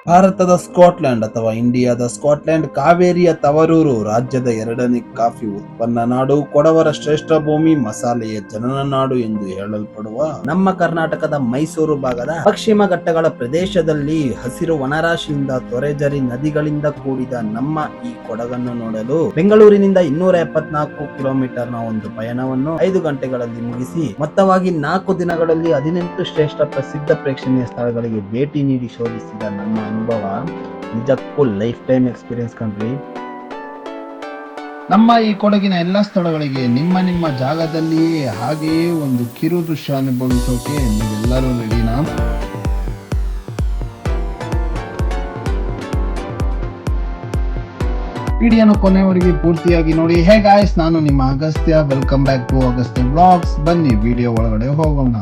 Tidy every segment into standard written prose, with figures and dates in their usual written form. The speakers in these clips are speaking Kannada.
ಭಾರತದ ಸ್ಕಾಟ್ಲೆಂಡ್ ಅಥವಾ ಇಂಡಿಯಾದ ಸ್ಕಾಟ್ಲೆಂಡ್ ಕಾವೇರಿಯ ತವರೂರು, ರಾಜ್ಯದ ಎರಡನೇ ಕಾಫಿ ಉತ್ಪನ್ನ ನಾಡು, ಕೊಡವರ ಶ್ರೇಷ್ಠ ಭೂಮಿ, ಮಸಾಲೆಯ ಜನನ ನಾಡು ಎಂದು ಹೇಳಲ್ಪಡುವ ನಮ್ಮ ಕರ್ನಾಟಕದ ಮೈಸೂರು ಭಾಗದ ಪಶ್ಚಿಮ ಘಟ್ಟಗಳ ಪ್ರದೇಶದಲ್ಲಿ ಹಸಿರು ವನರಾಶಿಯಿಂದ ತೊರೆಜರಿ ನದಿಗಳಿಂದ ಕೂಡಿದ ನಮ್ಮ ಈ ಕೊಡಗನ್ನು ನೋಡಲು ಬೆಂಗಳೂರಿನಿಂದ 274 ಕಿಲೋಮೀಟರ್ನ ಒಂದು ಪಯಣವನ್ನು 5 ಗಂಟೆಗಳಲ್ಲಿ ಮುಗಿಸಿ ಮೊತ್ತವಾಗಿ 4 ದಿನಗಳಲ್ಲಿ 18 ಶ್ರೇಷ್ಠ ಪ್ರಸಿದ್ಧ ಪ್ರೇಕ್ಷಣೀಯ ಸ್ಥಳಗಳಿಗೆ ಭೇಟಿ ನೀಡಿ ಶೋಧಿಸಿದ ನಮ್ಮ ಅನುಭವ ನಿಜಕ್ಕೂ ಲೈಫ್ ಟೈಮ್ ಎಕ್ಸ್ಪೀರಿಯನ್ಸ್ ಕಣ್ರಿ. ನಮ್ಮ ಈ ಕೊಡಗಿನ ಎಲ್ಲ ಸ್ಥಳಗಳಿಗೆ ನಿಮ್ಮ ಜಾಗದಲ್ಲಿಯೇ ಹಾಗೆಯೇ ಒಂದು ಕಿರು ದೃಶ್ಯ ಅನುಭವಿಸೋಕೆ ನೀವೆಲ್ಲರೂ ರೆಡಿನಾ? ವಿಡಿಯೋನ ಕೊನೆವರೆಗೆ ಪೂರ್ತಿಯಾಗಿ ನೋಡಿ. ಹೇ ಗಾಯ್ಸ್, ನಾನು ನಿಮ್ಮ Agastya. Welcome back to Agastya vlogs. ಬನ್ನಿ ವಿಡಿಯೋ ಒಳಗಡೆ ಹೋಗೋಣ.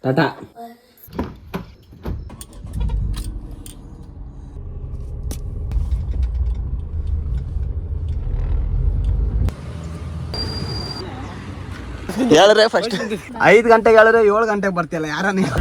ಟಾಟಾ. ಹೇಳಿದ್ರೆ ಫಸ್ಟ್ 5 ಗಂಟೆಗೆ ಹೇಳಿದ್ರೆ 7 ಗಂಟೆಗೆ ಬರ್ತಿಯಲ್ಲ ಯಾರ ನೀವು?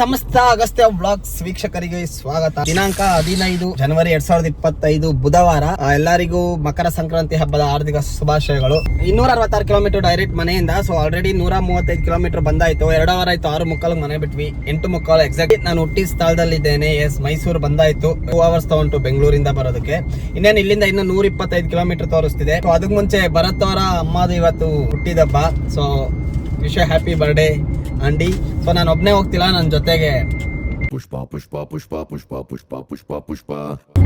ಸಮಸ್ತ ಅಗಸ್ತ್ಯ ವ್ಲಾಗ್ಸ್ ವೀಕ್ಷಕರಿಗೆ ಸ್ವಾಗತ. ದಿನಾಂಕ 15 ಜನವರಿ 2025 ಬುಧವಾರ. ಎಲ್ಲರಿಗೂ ಮಕರ ಸಂಕ್ರಾಂತಿ ಹಬ್ಬದ ಹಾರ್ದಿಕ ಶುಭಾಶಯಗಳು. 266 ಕಿಲೋಮೀಟರ್ ಡೈರೆಕ್ಟ್ ಮನೆಯಿಂದ. ಸೊ ಆಲ್ರೆಡಿ 135 ಕಿಲೋಮೀಟರ್ ಬಂದಾಯ್ತು. 2 ಅವರ್ ಆಯ್ತು. 6:45 ಮನೆ ಬಿಟ್ವಿ. 8:45 ಎಕ್ಸಾಕ್ಟ್ ನಾನು ಹುಟ್ಟಿದ ಸ್ಥಳದಲ್ಲಿದ್ದೇನೆ. ಎಸ್, ಮೈಸೂರು ಬಂದಾಯ್ತು. 2 ಅವರ್ಸ್ ತಗೊಂಡು ಬೆಂಗಳೂರಿಂದ ಬರೋದಕ್ಕೆ. ಇನ್ನೇನು ಇಲ್ಲಿಂದ ಇನ್ನು 125 ಕಿಲೋಮೀಟರ್ ತೋರಿಸ್ತಿದೆ. ಸೊ ಅದಕ್ಕೆ ಮುಂಚೆ ಭರತ್ ಅವರ ಅಮ್ಮದು ಇವತ್ತು ಹುಟ್ಟಿದಬ್ಬ. So wish happy birthday aunty. So ನಾನು ಒಬ್ನೇ ಹೋಗ್ತಿಲ್ಲ, ನನ್ನ ಜೊತೆಗೆ ಪುಷ್ಪ ಪುಷ್ಪ ಪುಷ್ಪ ಪುಷ್ಪ ಪುಷ್ಪ ಪುಷ್ಪ ಪುಷ್ಪ.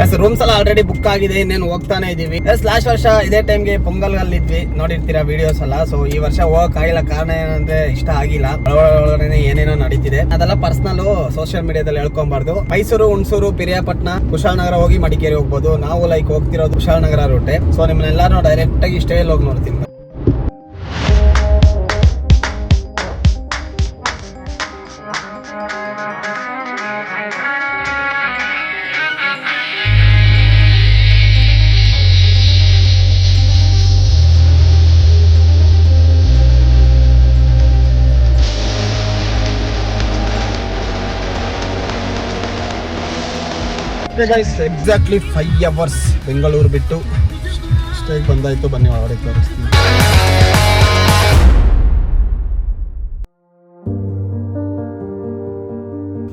ಎಸ್, ರೂಮ್ಸ್ ಎಲ್ಲ ಆಲ್ರೆಡಿ ಬುಕ್ ಆಗಿದೆ. ಇನ್ನೇನು ಹೋಗ್ತಾನೆ ಇದೀವಿ. ಎಸ್, ಲಾಸ್ಟ್ ವರ್ಷ ಇದೇ ಟೈಮ್ಗೆ ಪೊಂಗಲ್ ಅಲ್ಲಿ ಇದ್ವಿ, ನೋಡಿರ್ತೀರಾ ವಿಡಿಯೋಸ್ ಎಲ್ಲ. ಸೊ ಈ ವರ್ಷ ಹೋಗಕ್ ಆಗಿಲ್ಲ. ಕಾರಣ ಏನಂದ್ರೆ ಇಷ್ಟ ಆಗಿಲ್ಲ. ಒಳಗಡೆ ಏನೇನೋ ನಡೀತಿದೆ, ಅದೆಲ್ಲ ಪರ್ಸನಲ್ ಸೋಷಿಯಲ್ ಮೀಡಿಯಾದಲ್ಲಿ ಹೇಳ್ಕೊಬಾರ್ದು. ಮೈಸೂರು, ಹುಣಸೂರು, ಪಿರಿಯಾಪಟ್ಟಣ, ಕುಶಾಲನಗರ ಹೋಗಿ ಮಡಿಕೇರಿ ಹೋಗ್ಬೋದು. ನಾವು ಲೈಕ್ ಹೋಗ್ತಿರೋದು ಕುಶಾಲನಗರ ರೂಟೆ. ಸೊ ನಿಮ್ಮನ್ನೆಲ್ಲಾರು ಡೈರೆಕ್ಟ್ ಆಗಿ ಸ್ಟೇ ಹೋಗಿ ನೋಡ್ತೀನಿ. ಎಕ್ಸಾಕ್ಟ್ಲಿ 5 ಅವರ್ಸ್ ಬೆಂಗಳೂರು ಬಿಟ್ಟು ಸ್ಟೇಗೆ ಬಂದಾಯ್ತು. ಬನ್ನಿ ಒಳಗಡೆ ತೋರಿಸ್ತೀನಿ.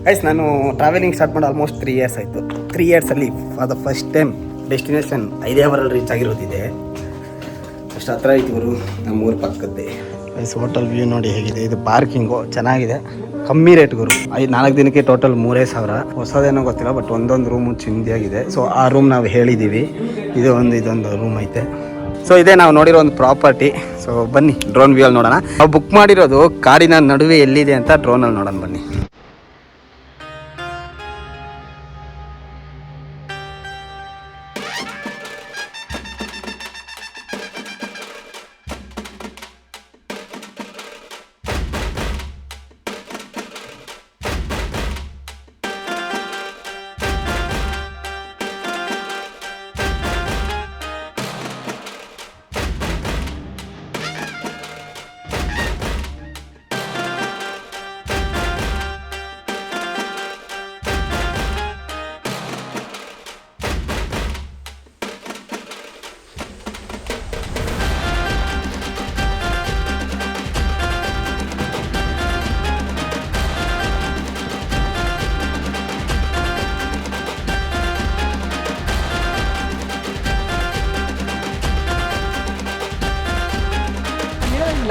ಗೈಸ್, ನಾನು ಟ್ರಾವೆಲಿಂಗ್ ಸ್ಟಾರ್ಟ್ ಮಾಡಿ ಆಲ್ಮೋಸ್ಟ್ 3 ಇಯರ್ಸ್ ಆಯಿತು. 3 ಇಯರ್ಸಲ್ಲಿ for the first time destination 5 ಅವರಲ್ಲಿ ರೀಚ್ ಆಗಿರೋದಿದೆ. ಅಷ್ಟು ಹತ್ರ ಐತಿ ಇವರು, ನಮ್ಮೂರು ಪಕ್ಕದ್ದೇ. ಗೈಸ್, ಹೋಟೆಲ್ ವ್ಯೂ ನೋಡಿ ಹೇಗಿದೆ. ಇದು ಪಾರ್ಕಿಂಗು ಚೆನ್ನಾಗಿದೆ, ಕಮ್ಮಿ ರೇಟ್ ಗುರು. 4 ದಿನಕ್ಕೆ ಟೋಟಲ್ 3,000. ಹೊಸದೇನೋ ಗೊತ್ತಿಲ್ಲ, ಬಟ್ ಒಂದೊಂದು ರೂಮು ಚಿಂದಿಯಾಗಿದೆ. ಸೊ ಆ ರೂಮ್ ನಾವು ಹೇಳಿದ್ದೀವಿ. ಇದೊಂದು ರೂಮ್ ಐತೆ. ಸೊ ಇದೇ ನಾವು ನೋಡಿರೋ ಒಂದು ಪ್ರಾಪರ್ಟಿ. ಸೊ ಬನ್ನಿ ಡ್ರೋನ್ ವ್ಯೂ ಅಲ್ಲಿ ನೋಡೋಣ. ನಾವು ಬುಕ್ ಮಾಡಿರೋದು ಕಾಡಿನ ನಡುವೆ ಎಲ್ಲಿದೆ ಅಂತ ಡ್ರೋನಲ್ಲಿ ನೋಡೋಣ ಬನ್ನಿ.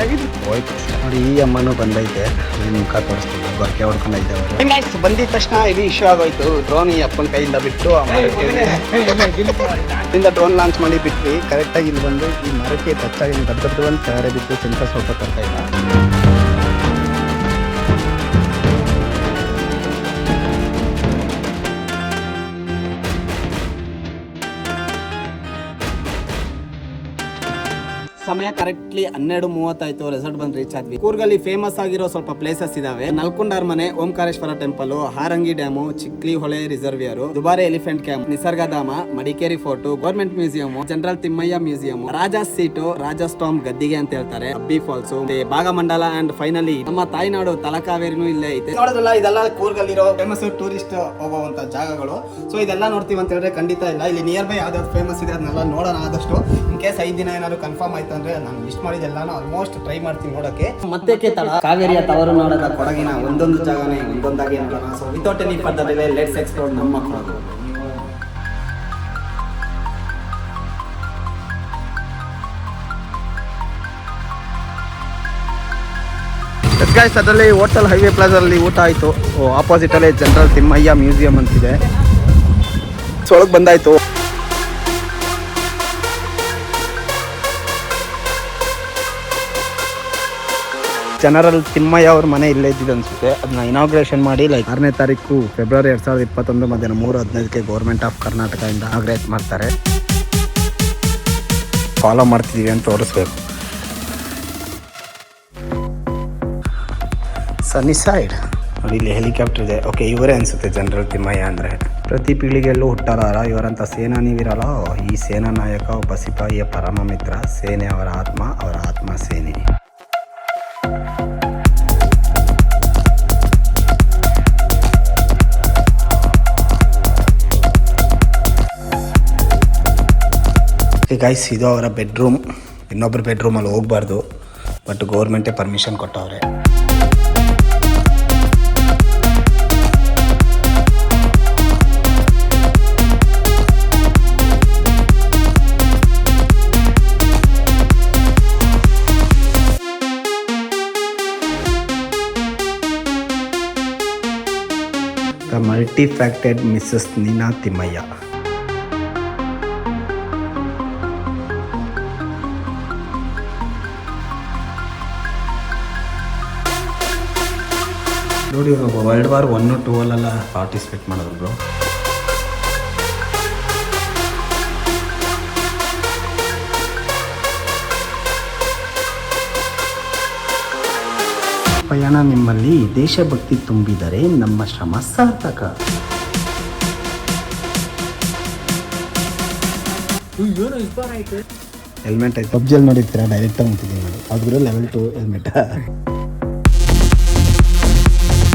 ಹೋಯ್ತು ನೋಡಿ, ಈ ಅಮ್ಮನೂ ಬಂದೈತೆ. ನಿಮ್ಮ ಮುಖ ತೋರಿಸ್ತೀನಿ, ಗೊರಕೆ ಹೊಡ್ಕೊಂಡೈತೆ ಅವರು. ಹಿಂಗಾಯ್ತು, ಬಂದಿದ ತಕ್ಷಣ ಇದು ಇಶ್ಯೂ ಆಗೋಯ್ತು. ಡ್ರೋನ್ ಈ ಅಪ್ಪನ ಕೈಯಿಂದ ಬಿಟ್ಟು ಇಂದ ಡ್ರೋನ್ ಲಾಂಚ್ ಮಾಡಿ ಬಿಟ್ವಿ. ಕರೆಕ್ಟಾಗಿ ಇಲ್ಲಿ ಬಂದು ಈ ಮರಕ್ಕೆ ಟಚ್ ಆಗಿ ದೊಡ್ಡ ಒಂದು ಕೆಳಗಡೆ ಬಿಟ್ಟು ಸೆನ್ಸರ್ ಸ್ವಲ್ಪ ತರ್ತಾ ಇಲ್ಲ. ಸಮಯ ಕರೆಕ್ಟ್ಲಿ 12:30 ಆಯ್ತು. ರೆಸಾರ್ಟ್ ಬಂದು ರೀಚ್ ಆದ್ವಿ. ಕೂರ್ಗಲ್ಲಿ ಫೇಮಸ್ ಆಗಿರೋ ಸ್ವಲ್ಪ ಪ್ಲೇಸಸ್ ಇದಾವೆ. ನಲ್ಕುಂಡಾರ್ ಮನೆ, Omkareshwara temple, Harangi dam, Chikli Hole reservoir, Dubare elephant camp, Nisargadhama, Madikeri fort, government museum, general Thimmaiah museum, Raja seat, ರಾಜಸ್ಟಾಮ್ ಗದ್ದಿಗೆ ಅಂತ ಹೇಳ್ತಾರೆ, Abbi falls, Bhagamandala and finally ನಮ್ಮ ತಾಯ್ನಾಡು ತಲಕಾವೇರಿನೂ ಇಲ್ಲೇ ಐತೆ. ನೋಡೋದಲ್ಲ, ಇದೆಲ್ಲ ಕೂರ್ಗಲ್ಲಿರೋ ಫೇಮಸ್ ಟೂರಿಸ್ಟ್ ಹೋಗುವಂತ ಜಾಗಗಳು. ಸೊ ಇದೆಲ್ಲ ನೋಡ್ತೀವಿ ಅಂತ ಹೇಳಿದ್ರೆ ಖಂಡಿತ ಇಲ್ಲ. ಇಲ್ಲಿ ನಿಯರ್ ಬೈ ಯಾವ್ದಾದ್ರು ಫೇಮಸ್ ಇದೆ ಅದನ್ನೆಲ್ಲ ನೋಡೋಣ ಆದಷ್ಟು. ಇನ್ ಕೇಸ್ 5 ದಿನ ಏನಾದ್ರು ಕನ್ಫರ್ಮ್ ಆಯ್ತು ಅಂದ್ರೆ ನಾನು ಲಿಸ್ಟ್ ಮಾಡಿದ್ದೆಲ್ಲಾನು ಆಲ್ಮೋಸ್ಟ್ ಟ್ರೈ ಮಾಡ್ತೀನಿ ನೋಡಕ್ಕೆ. ಮತ್ತೆ ಕಾವೇರಿಯ ತವರು ನೋಡೋದ ಕೊಡಗಿನ ಒಂದೊಂದು ಜಾಗನೇ ಒಂದೊಂದಾಗಿ ನೋಡೋಣ. So without any further delay let's explore ನಮ್ಮ ಕೊಡಗು. ಗೈಸ್, ಅದರಲ್ಲಿ ಹೋಟೆಲ್ ಹೈವೇ ಪ್ಲಾಜಲ್ಲಿ ಊಟ ಆಯಿತು. ಆಪೋಸಿಟ್ ಅಲ್ಲೇ ಜನರಲ್ ತಿಮ್ಮಯ್ಯ ಮ್ಯೂಸಿಯಂ ಅಂತಿದೆ. ಸೊ ಒಳಗೆ ಬಂದಾಯ್ತು. ಜನರಲ್ ತಿಮ್ಮಯ್ಯ ಅವ್ರ ಮನೆ ಇಲ್ಲೇ ಇದ್ದಿದ್ದು ಅನ್ಸುತ್ತೆ. ಅದನ್ನ ಇನಾಗ್ರೇಷನ್ ಮಾಡಿ 6ನೇ ತಾರೀಕು ಫೆಬ್ರವರಿ 2021 ಮಧ್ಯಾಹ್ನ 3:15ಕ್ಕೆ ಗೌರ್ಮೆಂಟ್ ಆಫ್ ಕರ್ನಾಟಕದಿಂದ ಇನಾಗ್ರೇಟ್ ಮಾಡ್ತಾರೆ. ಫಾಲೋ ಮಾಡ್ತಿದೀವಿ ಅಂತ ತೋರಿಸ್ಬೇಕು. ಸನ್ನಿ ಸೈಡ್ ನೋಡಿ, ಇಲ್ಲಿ ಹೆಲಿಕಾಪ್ಟರ್ ಇದೆ. ಓಕೆ, ಇವರೇ ಅನ್ಸುತ್ತೆ ಜನರಲ್ ತಿಮ್ಮಯ್ಯ ಅಂದರೆ. ಪ್ರತಿ ಪೀಳಿಗೆಯಲ್ಲೂ ಹುಟ್ಟಾರ ಇವರಂತ ಸೇನಾನಿವಿರಲ್ಲ. ಈ ಸೇನಾ ನಾಯಕ ಒಬ್ಬ ಸಿಪಾಯಿಯ ಪರಮ ಮಿತ್ರ. ಸೇನೆ ಅವರ ಆತ್ಮ ಸೇನೆ. ಗೈಸ್, ಇದು ಅವರ ಬೆಡ್ರೂಮ್. ಇನ್ನೊಬ್ಬರ ಬೆಡ್ರೂಮಲ್ಲಿ ಹೋಗ್ಬಾರ್ದು, ಬಟ್ ಗೌರ್ಮೆಂಟೇ ಪರ್ಮಿಷನ್ ಕೊಟ್ಟವ್ರೆ. ದ ಮಲ್ಟಿಫ್ಯಾಕ್ಟೆಡ್ ಮಿಸಸ್ ನೀನಾ ತಿಮ್ಮಯ್ಯ. ನೋಡಿ, ವರ್ಲ್ಡ್ ವಾರ್ 1, 2 ಅಲ್ಲೆಲ್ಲ ಪಾರ್ಟಿಸಿಪೇಟ್ ಮಾಡಿದ್ರು ಬ್ರೋ. ಪಯಣ ನಿಮ್ಮಲ್ಲಿ ದೇಶಭಕ್ತಿ ತುಂಬಿದರೆ ನಮ್ಮ ಶ್ರಮ ಸಾರ್ಥಕ. ಹೆಲ್ಮೆಟ್ ಆಯ್ತು. ಪಬ್ಜಿಯಲ್ಲಿ ನೋಡಿರ್ತೀರಾ, ಡೈರೆಕ್ಟಾಗಿ ಮುಟ್ಟಿದ್ದೀನಿ ನೋಡಿ. ಅದ್ರ ಲೆವೆಲ್ 2 ಹೆಲ್ಮೆಟ್.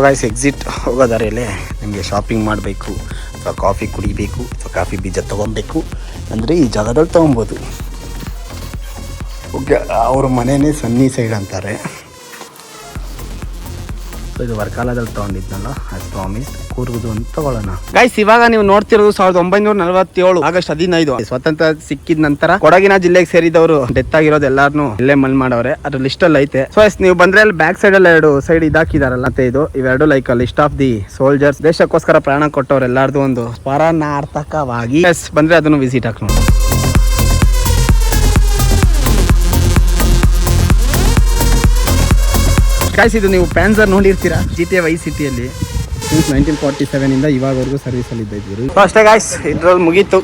ಗೈಸ್, ಎಕ್ಸಿಟ್ ಹೋಗೋ ದಾರಿಯಲ್ಲೇ ನಿಮಗೆ ಶಾಪಿಂಗ್ ಮಾಡಬೇಕು ಅಥವಾ ಕಾಫಿ ಕುಡಿಬೇಕು ಅಥವಾ ಕಾಫಿ ಬೀಜ ತೊಗೊಬೇಕು ಅಂದರೆ ಈ ಜಾಗದಲ್ಲಿ ತೊಗೊಬೋದು. ಓಕೆ, ಅವ್ರ ಮನೆಯೇ ಸನ್ನಿ ಸೈಡ್ ಅಂತಾರೆ. ಸೊ ಇದು ವರ್ಕಾಲದಲ್ಲಿ ತೊಗೊಂಡಿದ್ನಲ್ಲ, ಆಸ್ ಪ್ರಾಮಿಸ್ ಕೂರ್ಗುದು ಅಂತ ತೊಗೊಳ್ಳೋಣ. ಗೈಸ್, ಇವಾಗ ನೀವು ನೋಡ್ತಿರೋದು 1947 ಆಗಸ್ಟ್ 15 ಸ್ವಾತಂತ್ರ್ಯ ಸಿಕ್ಕಿದ ನಂತರ ಕೊಡಗಿನ ಜಿಲ್ಲೆಗೆ ಸೇರಿದವರು ಡೆತ್ ಆಗಿರೋದು ಎಲ್ಲಾರನು ಇಲ್ಲೇ ಮಲ್ ಮಾಡವ್ರೆ. ಅದ್ರ ಲಿಸ್ಟ್ ಅಲ್ಲಿ ಐತೆ. ಸೊ ನೀವು ಬಂದ್ರೆ ಅಲ್ಲಿ ಬ್ಯಾಕ್ ಸೈಡ್ ಅಲ್ಲಿ 2 ಸೈಡ್ ಇದಾಕಿದಾರಲ್ಲ, ಮತ್ತೆ ಇವೆರಡು like list of the soldiers, ದೇಶಕ್ಕೋಸ್ಕರ ಪ್ರಾಣ ಕೊಟ್ಟವ್ರು ಎಲ್ಲಾರ್ದು ಒಂದು ಸ್ಮರಣಾರ್ಥಕವಾಗಿ ಬಂದ್ರೆ ಅದನ್ನು ವಿಸಿಟ್ ಹಾಕಿ ನೋಡಿ. ಗೈಸ್, ಇದು ನೀವು ಪ್ಯಾನ್ಸರ್ ನೋಡಿರ್ತೀರಾ GTA ವೈ ಸಿಟಿಯಲ್ಲಿ. ಸಿನ್ಸ್ 1947 ಇಂದ ಇವಾಗವರೆಗೂ ಸರ್ವಿಸಲ್ಲಿ ಇದ್ದಿದ್ರು. ಸೊ ಅಷ್ಟೇ ಗೈಸ್, ಇದ್ರಲ್ಲಿ ಮುಗೀತು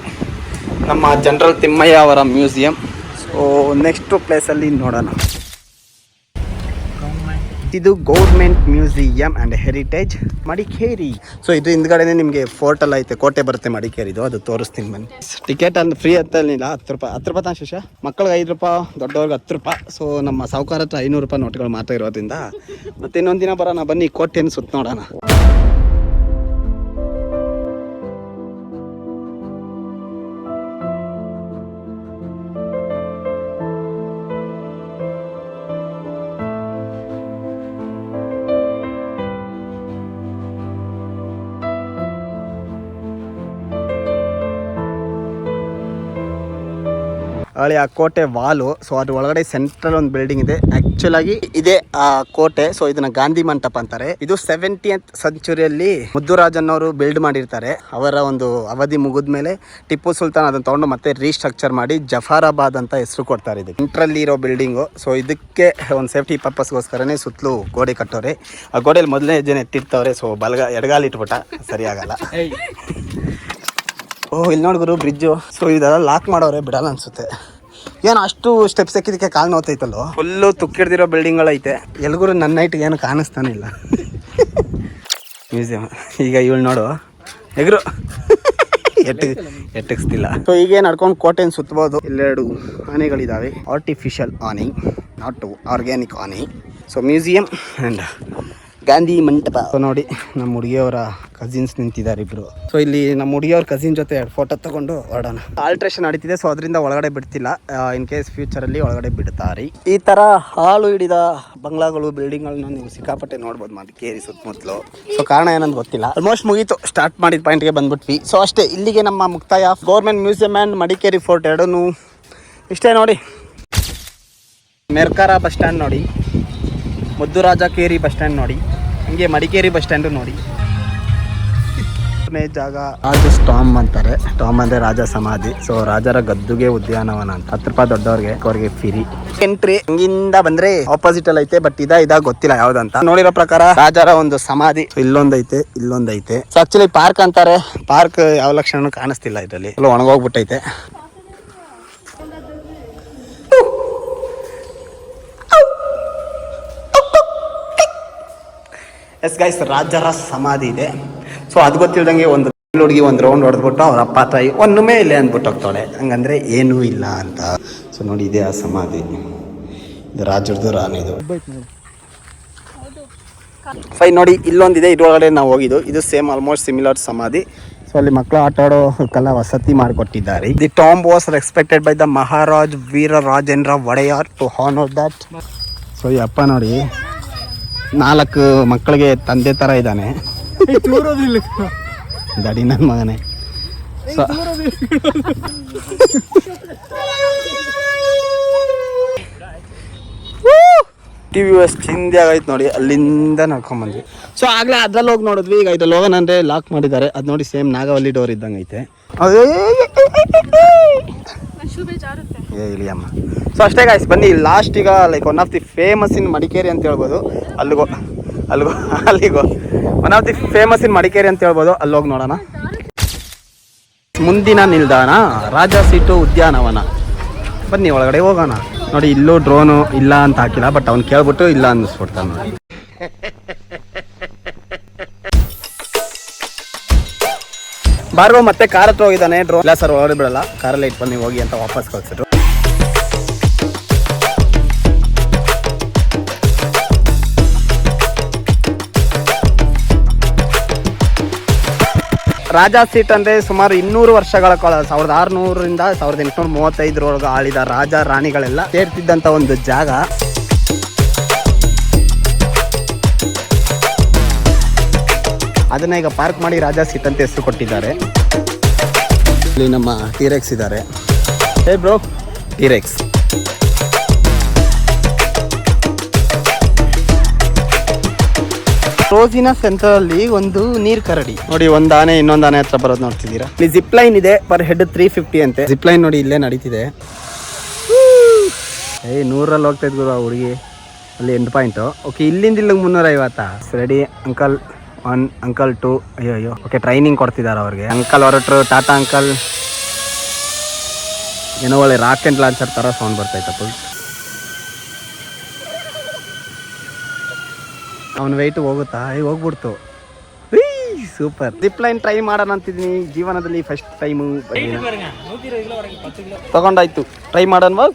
ನಮ್ಮ ಜನರಲ್ ತಿಮ್ಮಯ್ಯ ಅವರ ಮ್ಯೂಸಿಯಂ. ಸೊ ನೆಕ್ಸ್ಟ್ ಪ್ಲೇಸಲ್ಲಿ ನೋಡೋಣ. ಇದು government museum and heritage Madikeri. So ಇದು ಹಿಂದ್ಗಡೆನೇ ನಿಮಗೆ ಫೋರ್ಟ್ ಎಲ್ಲ ಐತೆ, ಕೋಟೆ ಬರುತ್ತೆ ಮಡಿಕೇರಿದು, ಅದು ತೋರಿಸ್ತೀನಿ ಬನ್ನಿ. ಟಿಕೆಟ್ ಅಂದ್ರೆ ಫ್ರೀ ಅಂತಲಿಲ್ಲ, 10 ರೂಪಾಯಿ. 10 ರೂಪಾಯಿ ತಾನು ಶಿಷ್ಯ, ಮಕ್ಕಳಿಗೆ 5 ರೂಪಾಯಿ, ದೊಡ್ಡವ್ರಿಗೆ 10 ರೂಪಾಯಿ. ಸೊ ನಮ್ಮ ಸಾವುಕಾರ ಹತ್ರ 500 ರೂಪಾಯಿ ನೋಟ್ಗಳು ಮಾತ್ರ ಇರೋದ್ರಿಂದ ಮತ್ತೆ ಇನ್ನೊಂದು ದಿನ ಬರೋಣ ಬನ್ನಿ, ಕೋಟೆಯನ್ನು ಸುತ್ತ ನೋಡೋಣ. ಹಳೆ ಆ ಕೋಟೆ ವಾಲು. ಸೊ ಅದ್ರ ಒಳಗಡೆ ಸೆಂಟ್ರಲ್ ಒಂದು ಬಿಲ್ಡಿಂಗ್ ಇದೆ. ಆಕ್ಚುಲ್ ಆಗಿ ಇದೇ ಆ ಕೋಟೆ. ಸೊ ಇದನ್ನ ಗಾಂಧಿ ಮಂಟಪ ಅಂತಾರೆ. ಇದು 70th ಸೆಂಚುರಿಯಲ್ಲಿ ಮುದ್ದುರಾಜನ್ ಅವರು ಬಿಲ್ಡ್ ಮಾಡಿರ್ತಾರೆ. ಅವರ ಒಂದು ಅವಧಿ ಮುಗಿದ್ಮೇಲೆ ಟಿಪ್ಪು ಸುಲ್ತಾನ್ ಅದನ್ನ ತಗೊಂಡು ಮತ್ತೆ ರೀಸ್ಟ್ರಕ್ಚರ್ ಮಾಡಿ ಜಫಾರಾಬಾದ್ ಅಂತ ಹೆಸರು ಕೊಡ್ತಾರೆ. ಇದಕ್ಕೆ ಸೆಂಟ್ರಲ್ಲಿ ಇರೋ ಬಿಲ್ಡಿಂಗು. ಸೊ ಇದಕ್ಕೆ ಒಂದು ಸೇಫ್ಟಿ ಪರ್ಪಸ್ಗೋಸ್ಕರನೇ ಸುತ್ತಲೂ ಗೋಡೆ ಕಟ್ಟೋರೆ. ಆ ಗೋಡೆಯಲ್ಲಿ ಮೊದಲನೇ ಹೆಜ್ಜೆ ಎತ್ತಿರ್ತಾವ್ರೆ. ಸೊ ಎಡಗಾಲ ಇಟ್ಬಿಟ್ಟ, ಸರಿ ಆಗಲ್ಲ. ಓಹ್, ಇಲ್ಲಿ ನೋಡಿದ್ರು ಬ್ರಿಡ್ಜು. ಸೊ ಇದೆಲ್ಲ ಲಾಕ್ ಮಾಡೋರೆ, ಬಿಡಲ್ಲ ಅನ್ಸುತ್ತೆ. ಏನು ಅಷ್ಟು ಸ್ಟೆಪ್ಸ್ ಎಕ್ಕಿದಕ್ಕೆ ಕಾಲು ನೋತೈತಲ್ಲೋ. ಫುಲ್ಲು ತುಕ್ಕಿಡ್ದಿರೋ ಬಿಲ್ಡಿಂಗ್ಗಳೈತೆ. ಎಲ್ಗುರು ನನ್ನ ನೈಟ್ಗೆ ಏನು ಕಾಣಿಸ್ತಾನೆ ಇಲ್ಲ. ಮ್ಯೂಸಿಯಂ. ಈಗ ಇವಳು ನೋಡು, ಎಗರು ಎಟ್ಟಗಿಸ್ತಿಲ್ಲ. ಸೊ ಹೀಗೆ ನಡ್ಕೊಂಡು ಕೋಟೆನ ಸುತ್ತಬಹುದು. ಇಲ್ಲೆರಡು ಆನೆಗಳಿದಾವೆ. ಆರ್ಟಿಫಿಷಿಯಲ್ ಆನೆ, ನಾಟ್ ಆರ್ಗ್ಯಾನಿಕ್ ಆನೆ. ಸೊ ಮ್ಯೂಸಿಯಂ ಆ್ಯಂಡ್ ಗಾಂಧಿ ಮಂಟಪ. ಸೊ ನೋಡಿ, ನಮ್ಮ ಹುಡುಗಿಯವರ ಕಸಿನ್ಸ್ ನಿಂತಿದ್ದಾರೆ ಇಬ್ರು. ಸೊ ಇಲ್ಲಿ ನಮ್ಮ ಹುಡುಗಿಯವ್ರ ಕಸಿನ್ ಜೊತೆ 2 ಫೋಟೋ ತಗೊಂಡು ಹೊರಡೋಣ. ಆಲ್ಟ್ರೇಷನ್ ನಡೀತಿದೆ. ಸೊ ಅದರಿಂದ ಒಳಗಡೆ ಬಿಡ್ತಿಲ್ಲ. ಇನ್ ಕೇಸ್ ಫ್ಯೂಚರಲ್ಲಿ ಒಳಗಡೆ ಬಿಡ್ತಾರೆ. ಈ ಥರ ಹಾಳು ಹಿಡಿದ ಬಂಗ್ಲಾಗಳು, ಬಿಲ್ಡಿಂಗ್ಗಳನ್ನ ನೀವು ಸಿಕ್ಕಾಪಟ್ಟೆ ನೋಡ್ಬೋದು ಮಡಿಕೇರಿ ಸುತ್ತಮುತ್ತಲು. ಸೊ ಕಾರಣ ಏನಂತ ಗೊತ್ತಿಲ್ಲ. ಆಲ್ಮೋಸ್ಟ್ ಮುಗೀತು. ಸ್ಟಾರ್ಟ್ ಮಾಡಿದ ಪಾಯಿಂಟ್ಗೆ ಬಂದ್ಬಿಟ್ವಿ. ಸೊ ಅಷ್ಟೇ, ಇಲ್ಲಿಗೆ ನಮ್ಮ ಮುಕ್ತಾಯ. Government museum and Madikeri fort ಎರಡೂ ಇಷ್ಟೇ ನೋಡಿ. ಮೆರ್ಕಾರ ಬಸ್ ಸ್ಟ್ಯಾಂಡ್ ನೋಡಿ, ಮುದ್ದುರಾಜ ಕೇರಿ ಬಸ್ ಸ್ಟ್ಯಾಂಡ್ ನೋಡಿ, ಹಂಗೆ ಮಡಿಕೇರಿ ಬಸ್ ಸ್ಟ್ಯಾಂಡು ನೋಡಿ. ಜಾಗ ರಾಜ ಸ್ಟಾಮ್ ಅಂತಾರೆ. ಸ್ಟಾಮ್ ಅಂದರೆ ರಾಜ ಸಮಾಧಿ. ಸೊ ರಾಜರ ಗದ್ದುಗೆ ಉದ್ಯಾನವನ ಅಂತ. 10 ರೂಪಾಯಿ ದೊಡ್ಡವ್ರಿಗೆ, ಅವ್ರಿಗೆ ಫ್ರೀ ಎಂಟ್ರಿ. ಹಂಗಿಂದ ಬಂದ್ರೆ ಆಪೋಸಿಟ್ ಅಲ್ಲಿ ಐತೆ. ಬಟ್ ಇದಾಗ ಗೊತ್ತಿಲ್ಲ ಯಾವ್ದಂತ. ನೋಡಿರೋ ಪ್ರಕಾರ ರಾಜರ ಒಂದು ಸಮಾಧಿ ಇಲ್ಲೊಂದೈತೆ, ಇಲ್ಲೊಂದೈತೆ. ಸೊ ಆಕ್ಚುಲಿ ಪಾರ್ಕ್ ಅಂತಾರೆ. ಪಾರ್ಕ್ ಯಾವ ಲಕ್ಷಣ ಕಾಣಿಸ್ತಿಲ್ಲ ಇದರಲ್ಲಿ. ಒಣಗೋಗ್ಬಿಟ್ಟೈತೆ. ಎಸ್ ಗೈಸ್, ರಾಜರ ಸಮಾಧಿ ಇದೆ. ಸೊ ಅದು ಗೊತ್ತಿಲ್ದಂಗೆ ಒಂದು ಹುಡುಗಿ ಒಂದು ರೌಂಡ್ ಹೊಡೆದ್ಬಿಟ್ಟು ಅವ್ರ ಅಪ್ಪ ತಾಯಿ ಒನ್ನುಮೇ ಇಲ್ಲೇ ಅಂದ್ಬಿಟ್ಟು ಹೋಗ್ತಾಳೆ. ಹಂಗಂದ್ರೆ ಏನೂ ಇಲ್ಲ ಅಂತ. ಸೊ ನೋಡಿ, ಇದೆ ಆ ಸಮಾಧಿ. ಇದು ರಾಜರದು, ರಾಣಿದು. ಫೈನ್ ನೋಡಿ, ಇಲ್ಲೊಂದಿದೆ. ಇದ್ರೊಳಗಡೆ ನಾವು ಹೋಗಿದ್ದು. ಇದು ಸೇಮ್ ಆಲ್ಮೋಸ್ಟ್ ಸಿಮಿಲರ್ ಸಮಾಧಿ. ಸೊ ಅಲ್ಲಿ ಮಕ್ಕಳು ಆಟ ಆಡೋಕ್ಕೆಲ್ಲ ವಸತಿ ಮಾಡಿಕೊಟ್ಟಿದ್ದಾರೆ. The tomb was respected by the Maharaj Veera Rajendra Wodeyar to honour that. So ಈ ಅಪ್ಪ ನೋಡಿ, 4 ಮಕ್ಕಳಿಗೆ ತಂದೆ ಥರ ಇದ್ದಾನೆ. ದಡಿ ನನ್ನ ಮಗನೇ. ಸೊ ಟಿ ವಿ ಎಸ್ ಚಿಂದಿ ಆಗೈತೆ ನೋಡಿ. ಅಲ್ಲಿಂದ ನಡ್ಕೊಂಬಂದ್ವಿ. ಸೊ ಆಗಲೇ ಅದ್ರಲ್ಲಿ ಹೋಗಿ ನೋಡಿದ್ವಿ. ಈಗ ಇದ್ರಲ್ಲಿ ಹೋಗೋಣ ಅಂದರೆ ಲಾಕ್ ಮಾಡಿದ್ದಾರೆ. ಅದು ನೋಡಿ, ಸೇಮ್ ನಾಗವಲ್ಲಿ ಡೋರ್ ಇದ್ದಂಗೆ ಐತೆ. ಇಳಿಯಮ್ಮ. ಸೊ ಅಷ್ಟೇ ಗಾಯ್ಸ್, ಬನ್ನಿ ಲಾಸ್ಟ್. ಈಗ like one of the famous in Madikeri ಅಂತ ಹೇಳ್ಬೋದು. ಅಲ್ಲಿಗೋ one of the famous in Madikeri ಅಂತ ಹೇಳ್ಬೋದು. ಅಲ್ಲೋಗಿ ನೋಡೋಣ. ಮುಂದಿನ ನಿಲ್ದಾಣ ರಾಜ ಸೀಟು ಉದ್ಯಾನವನ. ಬನ್ನಿ ಒಳಗಡೆ ಹೋಗೋಣ. ನೋಡಿ, ಇಲ್ಲೂ ಡ್ರೋನು ಇಲ್ಲ ಅಂತ ಹಾಕಿಲ್ಲ. ಬಟ್ ಅವ್ನು ಕೇಳ್ಬಿಟ್ಟು ಇಲ್ಲ ಅನ್ನಿಸ್ಬಿಡ್ತಾನೆ ನೋಡಿ. ಭಾರ್ಗವ್ ಮತ್ತೆ ಕಾರ್ ಹತ್ರ ಹೋಗಿದ್ದಾನೆ. ಡ್ರೋನ್ ಇಲ್ಲ ಸರ್, ಹೊರಗಡೆ ಬಿಡಲ್ಲ, ಕಾರಲ್ಲೇ ಇಟ್ಕೊಂಡು ನೀವು ಹೋಗಿ ಅಂತ ವಾಪಸ್ ಕಳ್ಸಿದ್ರು. ರಾಜ ಸೀಟ್ ಅಂದರೆ ಸುಮಾರು 200 ವರ್ಷಗಳ ಕಾಲ, 1600ರಿಂದ 1835 ಆಳಿದ ರಾಜ ರಾಣಿಗಳೆಲ್ಲ ಸೇರ್ತಿದ್ದಂಥ ಒಂದು ಜಾಗ. ಅದನ್ನ ಈಗ ಪಾರ್ಕ್ ಮಾಡಿ ರಾಜ ಸೀಟ್ ಅಂತ ಹೆಸರು ಕೊಟ್ಟಿದ್ದಾರೆ. ಇಲ್ಲಿ ನಮ್ಮ ಟೀರೆಕ್ಸ್ ಇದ್ದಾರೆ. ಹೇ ಬ್ರೋ, ಟೀರೆಕ್ಸ್. ರೋಜಿನ ಸೆಂಟರ್ ಅಲ್ಲಿ ಒಂದು ನೀರ್ ಕರಡಿ ನೋಡಿ. ಒಂದ್ ಆನೆ ಇನ್ನೊಂದು ಆನೆ ಹತ್ರ ಬರೋದು ನೋಡ್ತಿದ್ದೀರಾ. ಇಲ್ಲಿ ಜಿಪ್ ಲೈನ್ ಇದೆ. ಪರ್ ಹೆಡ್ 350 ಅಂತೆ. ಜಿಪ್ ಲೈನ್ ನೋಡಿ, ಇಲ್ಲೇ ನಡೀತಿದೆ. 100ರಲ್ಲಿ ಹೋಗ್ತಾ ಇದ್ವಿ ಆ ಹುಡುಗಿ. ಅಲ್ಲಿ ಎಂಡ್ ಪಾಯಿಂಟ್. ಓಕೆ, ಇಲ್ಲಿಂದ ಇಲ್ಲಿಗೆ 350. Ready uncle 1, uncle 2. ಅಯ್ಯೋ. ಓಕೆ, ಟ್ರೈನಿಂಗ್ ಕೊಡ್ತಿದ್ದಾರೆ ಅವ್ರಿಗೆ. ಅಂಕಲ್ ಹೊರಟ್ರು. ಟಾಟಾ ಅಂಕಲ್. ಏನೋ ಒಳ್ಳೆ ರಾಕೆಟ್ ಲಾಂಚರ್ ತರ ಸೌಂಡ್ ಬರ್ತೈತಪ್ಪ. ಅವನ ವೆಯ್ಟ್ ಹೋಗುತ್ತಾ? ಹೋಗ್ಬಿಡ್ತು. ಸೂಪರ್. ಜಿಪ್ ಲೈನ್ ಟ್ರೈ ಮಾಡೋಣ ಅಂತಿದ್ದೀನಿ ಜೀವನದಲ್ಲಿ ಫಸ್ಟ್ ಟೈಮು. ತಗೊಂಡಾಯ್ತು, ಟ್ರೈ ಮಾಡೋಣ.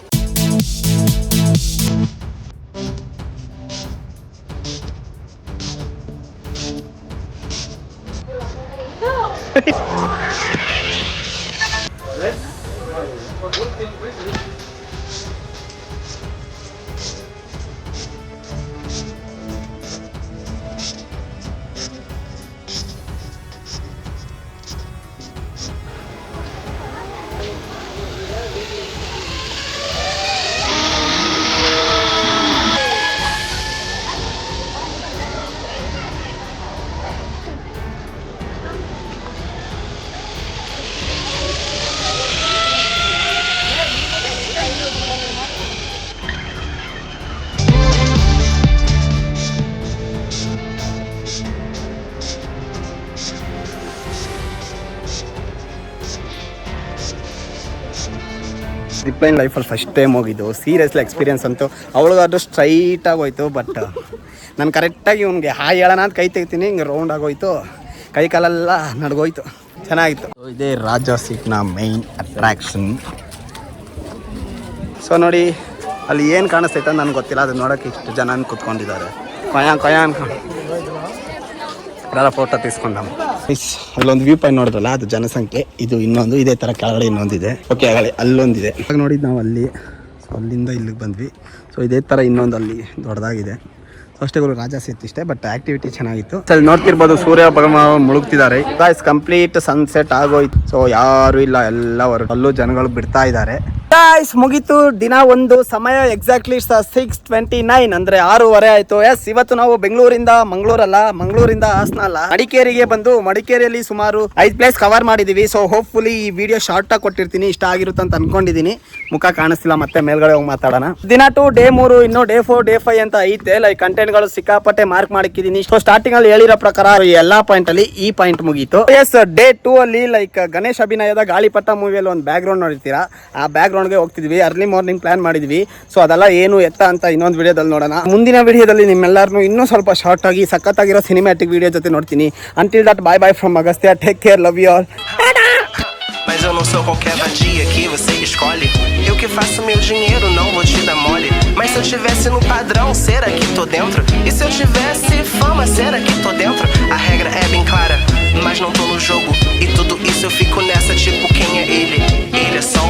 ಜಿಪ್ಲೈನ್ ಲೈಫಲ್ಲಿ ಫಸ್ಟ್ ಟೈಮ್ ಹೋಗಿದ್ದು, ಸೀರಿಯಸ್ಲಿ ಎಕ್ಸ್ಪೀರಿಯನ್ಸ್ ಅಂತೂ ಅವಳಿಗಾದ್ರೂ ಸ್ಟ್ರೈಟಾಗಿ ಹೋಯ್ತು. ಬಟ್ ನಾನು ಕರೆಕ್ಟಾಗಿ ಇವ್ನಿಗೆ ಹಾಯ್ ಹೇಳೋಣ ಅಂತ ಕೈ ತೆಗ್ತೀನಿ, ಹಿಂಗೆ ರೌಂಡ್ ಆಗೋಯ್ತು, ಕೈ ಕಾಲೆಲ್ಲ ನಡ್ಗೋಯ್ತು. ಚೆನ್ನಾಗಿತ್ತು. ಇದೇ ರಾಜಾ ಸೀಟ್ನ ಮೈನ್ ಅಟ್ರಾಕ್ಷನ್. ಸೊ ನೋಡಿ ಅಲ್ಲಿ ಏನು ಕಾಣಿಸ್ತೈತೆ ನನಗೆ ಗೊತ್ತಿಲ್ಲ, ಅದು ನೋಡೋಕ್ಕೆ ಇಷ್ಟು ಜನ ಕೂತ್ಕೊಂಡಿದ್ದಾರೆ. ಕೊಯ ಅನ್ಕೊಂಡು ಫೋಟೋ తీసుకుందాం. ಅಲ್ಲೊಂದು ವ್ಯೂ ಪಾಯಿಂಟ್ ನೋಡಿದ್ರಲ್ಲ, ಅದು ಜನಸಂಖ್ಯೆ. ಇದು ಇನ್ನೊಂದು ಇದೇ ಥರ ಕೆಳಗಡೆ ಇನ್ನೊಂದಿದೆ. ಓಕೆ, ಆಗಲೇ ಅಲ್ಲೊಂದಿದೆ. ನೋಡಿದ್ದು ನಾವು ಅಲ್ಲಿ, ಸೊ ಅಲ್ಲಿಂದ ಇಲ್ಲಿಗೆ ಬಂದ್ವಿ. ಸೊ ಇದೇ ಥರ ಇನ್ನೊಂದು ಅಲ್ಲಿ ದೊಡ್ಡದಾಗಿದೆ. ಸೊ ಅಷ್ಟೇ ಗುರು, ರಾಜಾ ಸೇತು ಇಷ್ಟೇ. ಬಟ್ ಆಕ್ಟಿವಿಟಿ ಚೆನ್ನಾಗಿತ್ತು. ಅಲ್ಲಿ ನೋಡ್ತಿರ್ಬೋದು ಸೂರ್ಯ ಭಗವಾನ್ ಮುಳುಗ್ತಿದ್ದಾರೆ. ಗಾಯ್ಸ್ ಕಂಪ್ಲೀಟ್ ಸನ್ಸೆಟ್ ಆಗೋಯ್ತು. ಸೊ ಯಾರು ಇಲ್ಲ, ಎಲ್ಲ ಹೊರಟು ಅಲ್ಲೂ ಜನಗಳು ಬಿಡ್ತಾ ಇದ್ದಾರೆ. ಗಾಯ್ಸ್ ಮುಗೀತು ದಿನ ಒಂದು. ಸಮಯ ಎಕ್ಸಾಕ್ಟ್ಲಿ 6:29 ಅಂದ್ರೆ 6:30 ಆಯ್ತು. ಎಸ್, ಇವತ್ತು ನಾವು ಬೆಂಗಳೂರಿಂದ ಮಂಗಳೂರಿಂದ ಹಾಸನ ಅಲ್ಲ, ಮಡಿಕೇರಿಗೆ ಬಂದು ಮಡಿಕೇರಿಯಲ್ಲಿ ಸುಮಾರು 5 ಪ್ಲೇಸ್ ಕವರ್ ಮಾಡಿದೀವಿ. ಸೊ ಹೋಪ್ಫುಲಿ ಈ ವಿಡಿಯೋ ಶಾರ್ಟ್ ಆಗಿ ಕೊಟ್ಟಿರ್ತೀನಿ, ಇಷ್ಟ ಆಗಿರುತ್ತೆ ಅಂತ ಅನ್ಕೊಂಡಿದೀನಿ. ಮುಖ ಕಾಣಿಸ್ತಿಲ್ಲ, ಮತ್ತೆ ಮೇಲ್ಗಡೆ ಹೋಗಿ ಮಾತಾಡೋಣ. ದಿನ 2, ಡೇ 3, ಇನ್ನು ಡೇ 4, ಡೇ 5 ಅಂತ ಐತೆ. ಲೈಕ್ ಕಂಟೆಂಟ್ ಗಳು ಸಿಕ್ಕಾಪಟ್ಟೆ ಮಾರ್ಕ್ ಮಾಡಿಕ್ಕಿದೀನಿ. ಸೊ ಸ್ಟಾರ್ಟಿಂಗ್ ಅಲ್ಲಿ ಹೇಳಿರೋ ಪ್ರಕಾರ ಈ ಎಲ್ಲಾ ಪಾಯಿಂಟ್ ಅಲ್ಲಿ ಈ ಪಾಯಿಂಟ್ ಮುಗೀತು. ಎಸ್, ಡೇ 2 ಅಲ್ಲಿ ಲೈಕ್ ಗಣೇಶ್ ಅಭಿನಯದ ಗಾಳಿಪಟ ಮೂವಿಯಲ್ಲಿ ಒಂದು ಬ್ಯಾಕ್ ಗ್ರೌಂಡ್ ನೋಡಿರ್ತೀರಾ, ಆ ಬ್ಯಾಕ್ ಗ್ರೌಂಡ್ ಹೋಗ್ತಿದ್ವಿ. ಅರ್ಲಿ ಮಾರ್ನಿಂಗ್ ಪ್ಲಾನ್ ಮಾಡಿದ್ವಿ. ಸೊ ಅದೆಲ್ಲ ಏನು ಎತ್ತ ಅಂತ ಇನ್ನೊಂದು ವಿಡಿಯೋದಲ್ಲಿ ನೋಡೋಣ. ಮುಂದಿನ ವಿಡಿಯೋದಲ್ಲಿ ನಿಮ್ಮೆಲ್ಲರನ್ನು ಇನ್ನೂ ಸ್ವಲ್ಪ ಶಾರ್ಟ್ ಆಗಿ ಸಖತ್ತಾಗಿರೋ ಸಿನಿಮ್ಯಾಟಿಕ್ ವಿಡಿಯೋ ಜೊತೆ ನೋಡ್ತೀನಿ. Until that, bye bye from Agastya. Take care, love you all. Mas eu não sou qualquer vadia que você escolhe. Eu que faço meu dinheiro, não vou te dar mole. Mas se eu tivesse no padrão, será que tô dentro? E se eu tivesse fama, será que tô dentro? A regra é bem clara, mas não tô no jogo. E tudo isso eu fico nessa, tipo, quem é ele? Ele é só